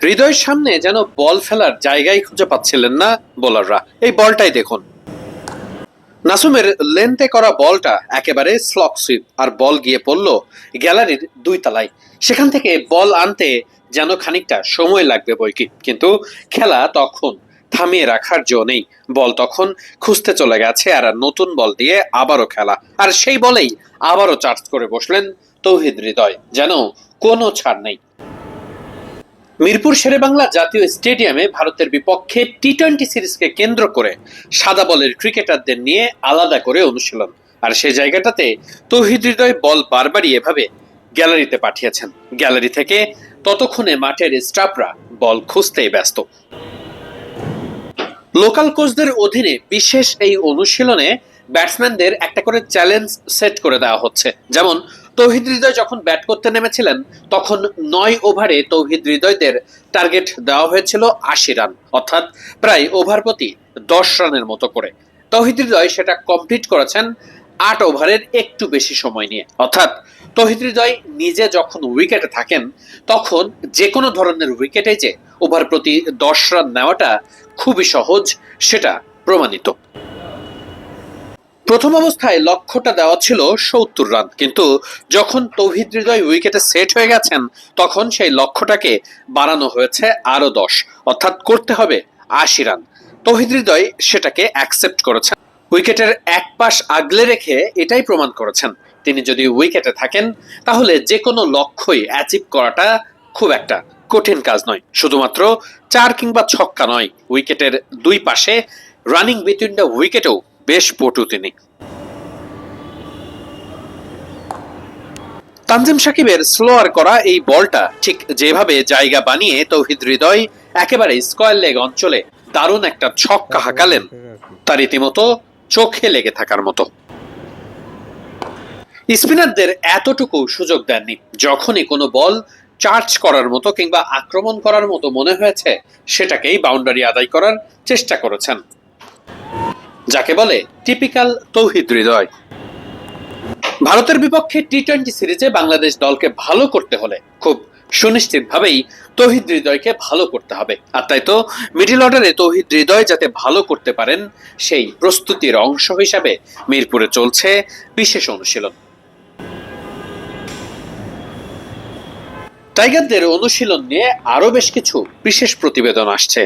হৃদয়ের সামনে যেন বল ফেলার জায়গায় খুঁজে পাচ্ছিলেন না বোলাররা। এই বলটাই দেখুন, নাসুমের লেন্থে করা বলটা একেবারে স্লক সুইপ, আর বল গিয়ে পড়ল গ্যালারির 2 তলায়। সেখান থেকে বল আনতে যেন খানিকটা সময় লাগবে বইকি, কিন্তু খেলা তখন থামিয়ে রাখার জো নেই। বল তখন খুঁজতে চলে গেছে, আর নতুন বল দিয়ে আবারও খেলা, আর সেই বলেই আবারও চার্জ করে বসলেন তৌহিদ হৃদয়, যেন কোনো ছাড় নেই। মিরপুর শেরেবাংলা জাতীয় স্টেডিয়ামে ভারতের বিপক্ষে টি-20 সিরিজকে কেন্দ্র করে সাদা বলের ক্রিকেটারদের নিয়ে আলাদা করে অনুশীলন, আর সেই জায়গাটাতে তৌহিদ হৃদয় বল বারবারই এভাবে গ্যালারিতে পাঠিয়েছেন। গ্যালারি থেকে ততক্ষণে মাঠের স্টাফরা বল খুঁজতেই ব্যস্ত। লোকাল কোচদের অধীনে বিশেষ এই অনুশীলনে ব্যাটসম্যানদের একটা করে চ্যালেঞ্জ সেট করে দেওয়া হচ্ছে। যেমন তৌহিদ হৃদয় যখন ব্যাট করতে নেমেছিলেন, তখন 9 ওভারে তৌহিদ হৃদয়দের টার্গেট দেওয়া হয়েছিল 80 রান, অর্থাৎ প্রায় ওভার প্রতি 10 রানের মতো করে। তৌহিদ হৃদয় সেটা কমপ্লিট করেছেন 8 ওভারের একটু বেশি সময় নিয়ে। অর্থাৎ তৌহিদ হৃদয় নিজে যখন উইকেটে থাকেন, তখন যে কোনো ধরনের উইকেটে যে ওভার প্রতি 10 রান নেওয়াটা খুবই সহজ, সেটা প্রমাণিত। প্রথম অবস্থায় লক্ষ্যটা দেওয়া ছিল 70 রান, কিন্তু যখন তৌহিদ হৃদয় উইকেটে সেট হয়ে গেছেন, তখন সেই লক্ষ্যটাকে বাড়ানো হয়েছে আরো 10, অর্থাৎ করতে হবে 80 রান। তৌহিদ হৃদয় সেটাকে অ্যাকসেপ্ট করেছেন। উইকেটের এক পাশ আগলে রেখে এটাই প্রমাণ করেছেন, তিনি যদি উইকেটে থাকেন তাহলে যে কোনো লক্ষ্যই অ্যাচিভ করাটা খুব একটা কঠিন কাজ নয়। শুধুমাত্র 4 কিংবা ছক্কা নয়, উইকেটের 2 পাশে রানিং বিটুইন দ্য উইকেটেও বেশ পটু তিনি। তানজিম সাকিবের স্লোয়ার করা এই বলটা ঠিক যেভাবে জায়গা বানিয়ে তৌহিদ হৃদয় একেবারে স্কয়ার লেগ অঞ্চলে দারুণ একটা ছক্কা হাঁকালেন, তা রীতিমতো চোখে লেগে থাকার মতো। স্পিনারদের এতটুকু সুযোগ দেননি। যখনই কোনো বল চার্জ করার মতো কিংবা আক্রমণ করার মতো মনে হয়েছে, সেটাকেই বাউন্ডারি আদায় করার চেষ্টা করেছেন, যাকে বলে টিপিক্যাল তৌহিদ হৃদয়। ভারতের বিপক্ষে টি-20 সিরিজে বাংলাদেশ দলকে ভালো করতে হলে খুব সুনিশ্চিতভাবেই তৌহিদ হৃদয়কে ভালো করতে হবে। আর তাই তো মিডল অর্ডারে তৌহিদ হৃদয় যাতে ভালো করতে পারেন, সেই প্রস্তুতির অংশ হিসাবে মিরপুরে চলছে বিশেষ অনুশীলন। টাইগারদের অনুশীলন নিয়ে আরো বেশ কিছু বিশেষ প্রতিবেদন আসছে।